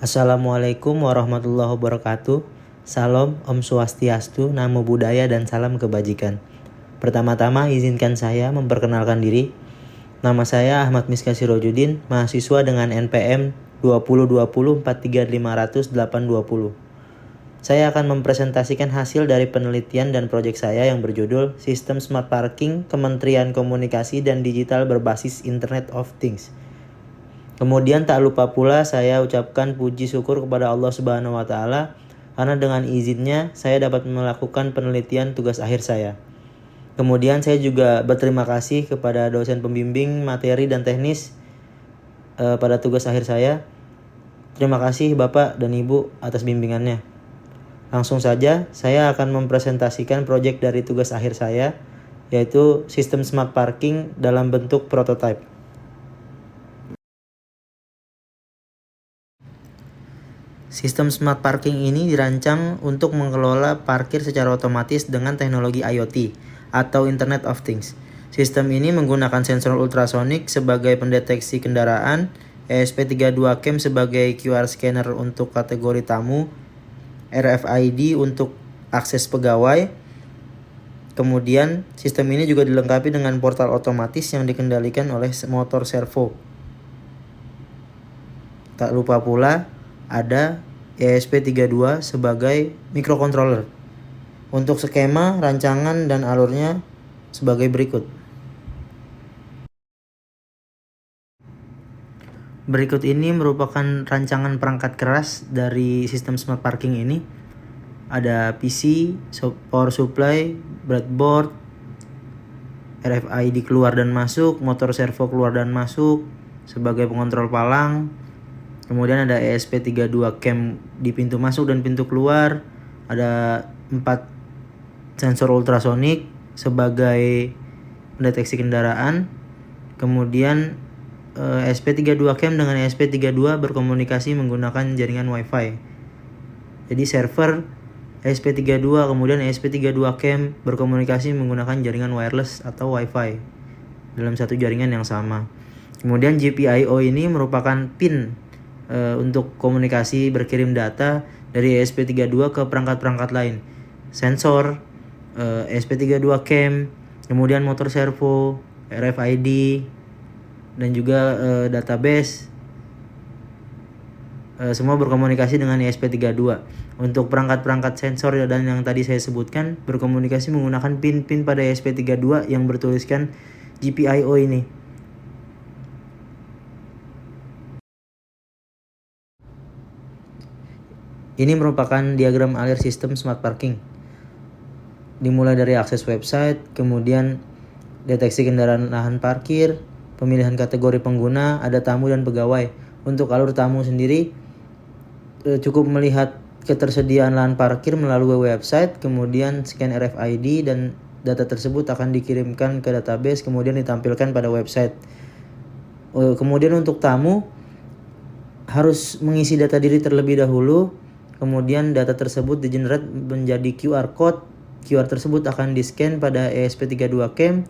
Assalamualaikum warahmatullahi wabarakatuh. Salam, Om Swastiastu, Namo Buddhaya, dan salam kebajikan. Pertama-tama izinkan saya memperkenalkan diri. Nama saya Ahmad Miska Sirojudin, mahasiswa dengan NPM 202043500820. Saya akan mempresentasikan hasil dari penelitian dan proyek saya yang berjudul Sistem Smart Parking Kementerian Komunikasi dan Digital Berbasis Internet of Things. Kemudian tak lupa pula saya ucapkan puji syukur kepada Allah Subhanahu wa taala karena dengan izinnya saya dapat melakukan penelitian tugas akhir saya. Kemudian saya juga berterima kasih kepada dosen pembimbing materi dan teknis pada tugas akhir saya. Terima kasih Bapak dan Ibu atas bimbingannya. Langsung saja saya akan mempresentasikan proyek dari tugas akhir saya, yaitu sistem smart parking dalam bentuk prototipe. Sistem smart parking ini dirancang untuk mengelola parkir secara otomatis dengan teknologi IoT atau Internet of Things. Sistem ini menggunakan sensor ultrasonik sebagai pendeteksi kendaraan, ESP32 cam sebagai QR scanner untuk kategori tamu, RFID untuk akses pegawai. Kemudian sistem ini juga dilengkapi dengan portal otomatis yang dikendalikan oleh motor servo. Tak lupa pula ada ESP32 sebagai microcontroller. Untuk skema, rancangan, dan alurnya sebagai berikut. Berikut ini merupakan rancangan perangkat keras dari sistem smart parking ini. Ada PC, power supply, breadboard, RFID keluar dan masuk, motor servo keluar dan masuk sebagai pengontrol palang. Kemudian ada ESP32 cam di pintu masuk dan pintu keluar. Ada 4 sensor ultrasonik sebagai pendeteksi kendaraan. Kemudian ESP32 cam dengan ESP32 berkomunikasi menggunakan jaringan Wi-Fi. Jadi server ESP32 kemudian ESP32 cam berkomunikasi menggunakan jaringan wireless atau Wi-Fi dalam satu jaringan yang sama. Kemudian GPIO ini merupakan pin untuk komunikasi berkirim data dari ESP32 ke perangkat-perangkat lain. Sensor, ESP32 cam, kemudian motor servo, RFID, dan juga database. Semua berkomunikasi dengan ESP32. Untuk perangkat-perangkat sensor dan yang tadi saya sebutkan berkomunikasi menggunakan pin-pin pada ESP32 yang bertuliskan GPIO ini. Ini merupakan diagram alir sistem smart parking. Dimulai dari akses website, kemudian deteksi kendaraan lahan parkir, pemilihan kategori pengguna, ada tamu dan pegawai. Untuk alur tamu sendiri, cukup melihat ketersediaan lahan parkir melalui website, kemudian scan RFID dan data tersebut akan dikirimkan ke database, kemudian ditampilkan pada website. Kemudian untuk tamu, harus mengisi data diri terlebih dahulu. Kemudian data tersebut di-generate menjadi QR code. QR tersebut akan di-scan pada ESP32 cam.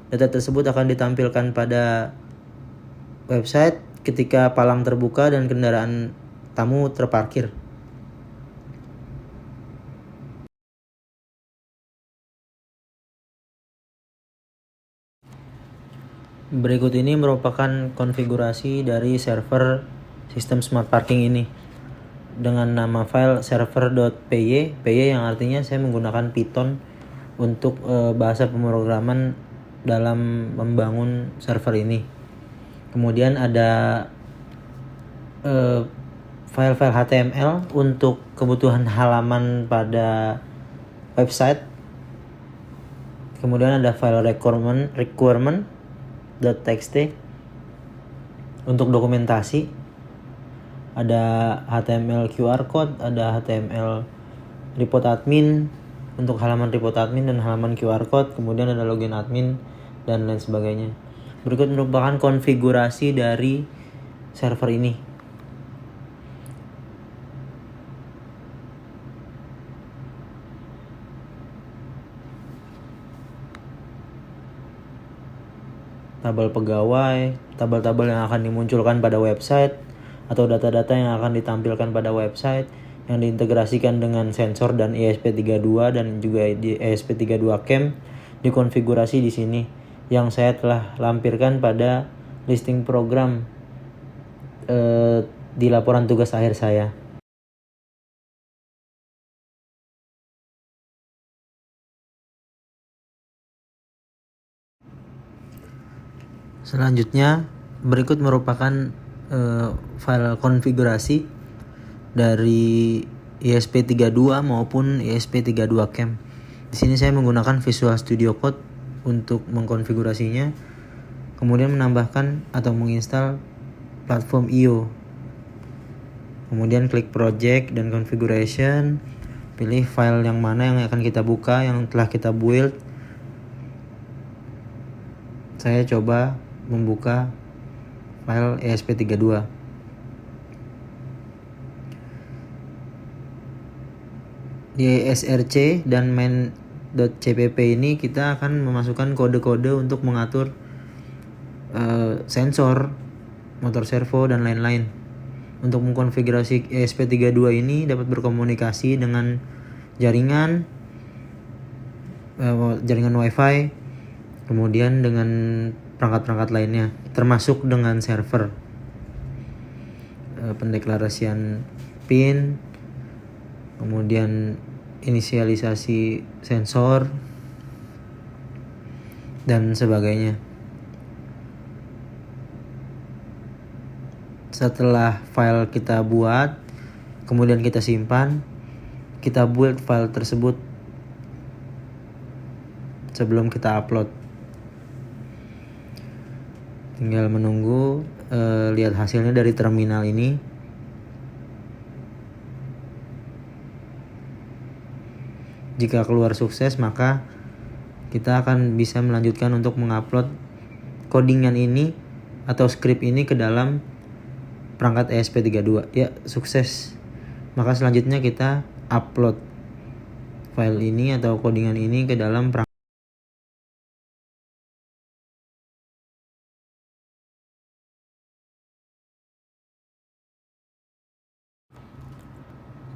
Data tersebut akan ditampilkan pada website ketika palang terbuka dan kendaraan tamu terparkir. Berikut ini merupakan konfigurasi dari server sistem smart parking ini. Dengan nama file server.py, py yang artinya saya menggunakan Python untuk bahasa pemrograman dalam membangun server ini. Kemudian ada file-file HTML untuk kebutuhan halaman pada website. Kemudian ada file requirement.txt untuk dokumentasi. Ada HTML QR code, ada HTML report admin untuk halaman report admin dan halaman QR code, kemudian ada login admin dan lain sebagainya. Berikut merupakan konfigurasi dari server ini. Tabel pegawai, tabel-tabel yang akan dimunculkan pada website, atau data-data yang akan ditampilkan pada website yang diintegrasikan dengan sensor dan ESP32 dan juga di ESP32 CAM dikonfigurasi di sini yang saya telah lampirkan pada listing program di laporan tugas akhir saya. Selanjutnya berikut merupakan file konfigurasi dari ESP32 maupun ESP32 CAM. Di sini saya menggunakan Visual Studio Code untuk mengkonfigurasinya, kemudian menambahkan atau menginstal platform IO. Kemudian klik Project dan Configuration, pilih file yang mana yang akan kita buka, yang telah kita build. Saya coba membuka file ESP32. Di src dan main.cpp ini kita akan memasukkan kode-kode untuk mengatur sensor, motor servo, dan lain-lain. Untuk mengkonfigurasi ESP32 ini dapat berkomunikasi dengan jaringan Wi-Fi, kemudian dengan perangkat-perangkat lainnya, termasuk dengan server. Pendeklarasian pin, kemudian inisialisasi sensor, dan sebagainya. Setelah file kita buat, kemudian kita simpan, kita build file tersebut sebelum kita upload. Tinggal menunggu lihat hasilnya dari terminal ini. Jika keluar sukses, maka kita akan bisa melanjutkan untuk mengupload codingan ini atau script ini ke dalam perangkat ESP32. Ya, sukses. Maka selanjutnya kita upload file ini atau codingan ini ke dalam perangkat.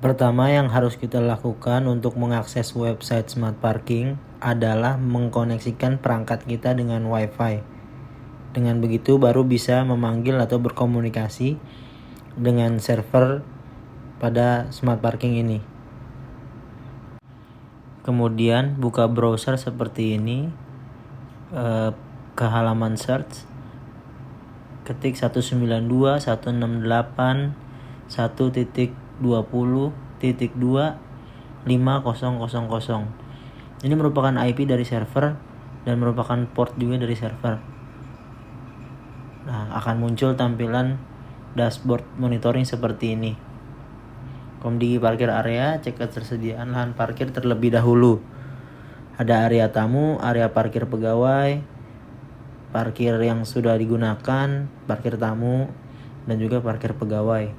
Pertama yang harus kita lakukan untuk mengakses website Smart Parking adalah mengkoneksikan perangkat kita dengan Wi-Fi. Dengan begitu baru bisa memanggil atau berkomunikasi dengan server pada Smart Parking ini. Kemudian buka browser seperti ini, ke halaman search, ketik 192.168.1.20.25000. Ini merupakan IP dari server dan merupakan port juga dari server. Nah, akan muncul tampilan dashboard monitoring seperti ini. Di parkir area, cek ketersediaan lahan parkir terlebih dahulu. Ada area tamu, area parkir pegawai, parkir yang sudah digunakan, parkir tamu, dan juga parkir pegawai.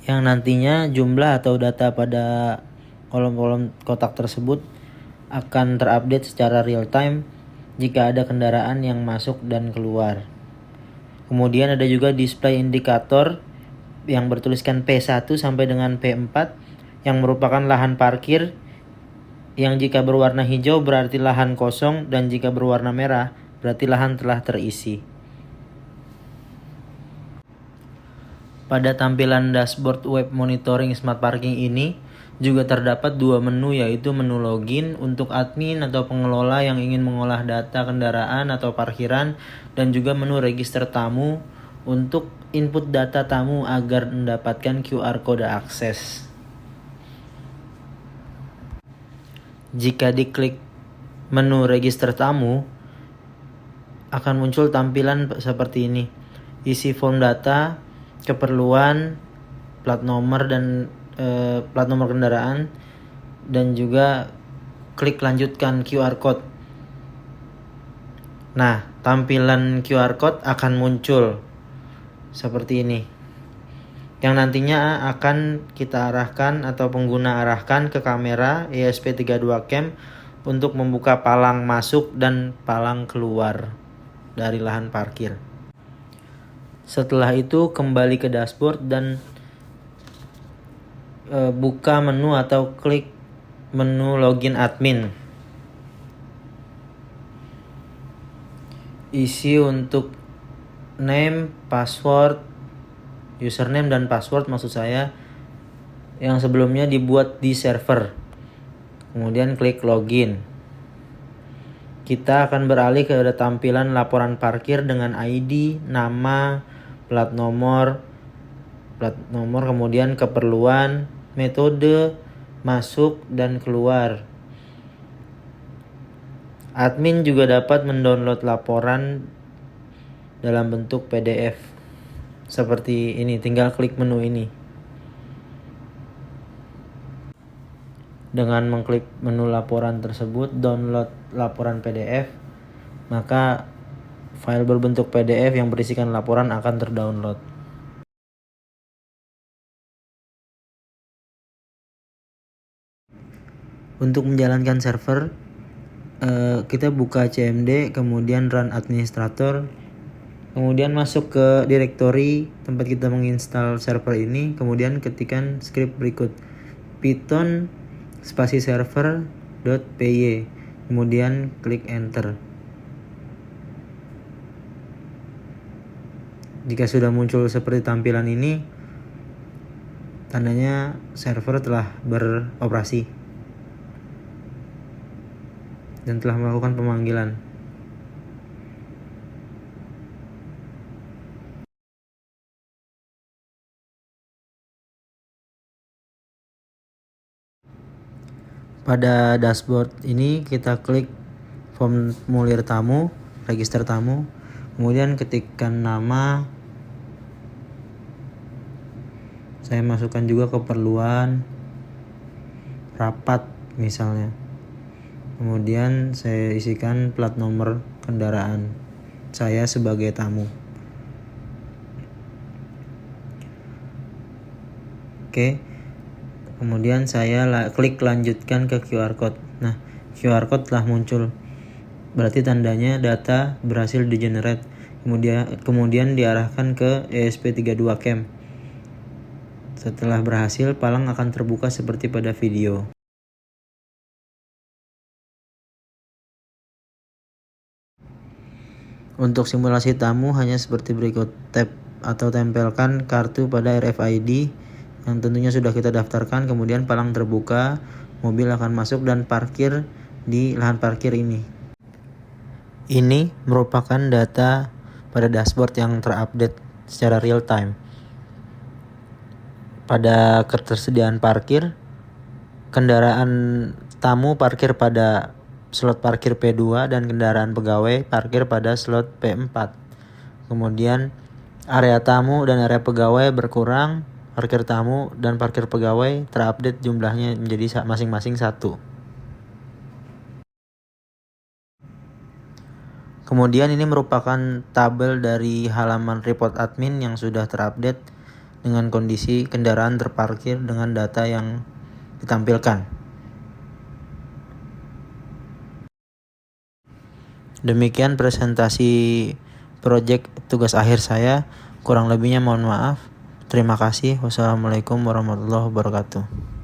Yang nantinya jumlah atau data pada kolom-kolom kotak tersebut akan terupdate secara real time jika ada kendaraan yang masuk dan keluar. Kemudian ada juga display indikator yang bertuliskan P1 sampai dengan P4 yang merupakan lahan parkir, yang jika berwarna hijau berarti lahan kosong dan jika berwarna merah berarti lahan telah terisi. Pada tampilan dashboard web monitoring Smart Parking ini juga terdapat dua menu, yaitu menu login untuk admin atau pengelola yang ingin mengolah data kendaraan atau parkiran, dan juga menu register tamu untuk input data tamu agar mendapatkan QR kode akses. Jika diklik menu register tamu, akan muncul tampilan seperti ini. Isi form data, keperluan, plat nomor dan plat nomor kendaraan, dan juga klik lanjutkan QR code. Nah, tampilan QR code akan muncul seperti ini, yang nantinya akan kita arahkan atau pengguna arahkan ke kamera ESP32 CAM untuk membuka palang masuk dan palang keluar dari lahan parkir. Setelah itu kembali ke dashboard dan buka menu atau klik menu login admin. Isi untuk name, password, username dan password maksud saya yang sebelumnya dibuat di server. Kemudian klik login. Kita akan beralih ke tampilan laporan parkir dengan ID, nama, plat nomor, kemudian keperluan, metode, masuk dan keluar. Admin juga dapat mendownload laporan dalam bentuk PDF. Seperti ini, tinggal klik menu ini. Dengan mengklik menu laporan tersebut, download laporan PDF, maka file berbentuk PDF yang berisikan laporan akan terdownload. Untuk menjalankan server, kita buka cmd, kemudian run administrator, kemudian masuk ke direktori tempat kita menginstal server ini, kemudian ketikkan script berikut python spasi server.py, kemudian klik enter. Jika sudah muncul seperti tampilan ini, tandanya server telah beroperasi dan telah melakukan pemanggilan. Pada dashboard ini kita klik formulir tamu, register tamu, kemudian ketikkan nama. Saya masukkan juga keperluan, rapat misalnya. Kemudian saya isikan plat nomor kendaraan saya sebagai tamu. Oke. Kemudian saya klik lanjutkan ke QR code. Nah, QR code telah muncul. Berarti tandanya data berhasil di-generate. Kemudian diarahkan ke ESP32 Camp. Setelah berhasil, palang akan terbuka seperti pada video. Untuk simulasi tamu hanya seperti berikut. Tap atau tempelkan kartu pada RFID yang tentunya sudah kita daftarkan, kemudian palang terbuka, mobil akan masuk dan parkir di lahan parkir ini. Ini merupakan data pada dashboard yang terupdate secara real time. Pada ketersediaan parkir, kendaraan tamu parkir pada slot parkir P2 dan kendaraan pegawai parkir pada slot P4. Kemudian area tamu dan area pegawai berkurang, parkir tamu dan parkir pegawai terupdate jumlahnya menjadi masing-masing 1. Kemudian ini merupakan tabel dari halaman report admin yang sudah terupdate dengan kondisi kendaraan terparkir dengan data yang ditampilkan. Demikian presentasi proyek tugas akhir saya. Kurang lebihnya mohon maaf. Terima kasih. Wassalamualaikum warahmatullahi wabarakatuh.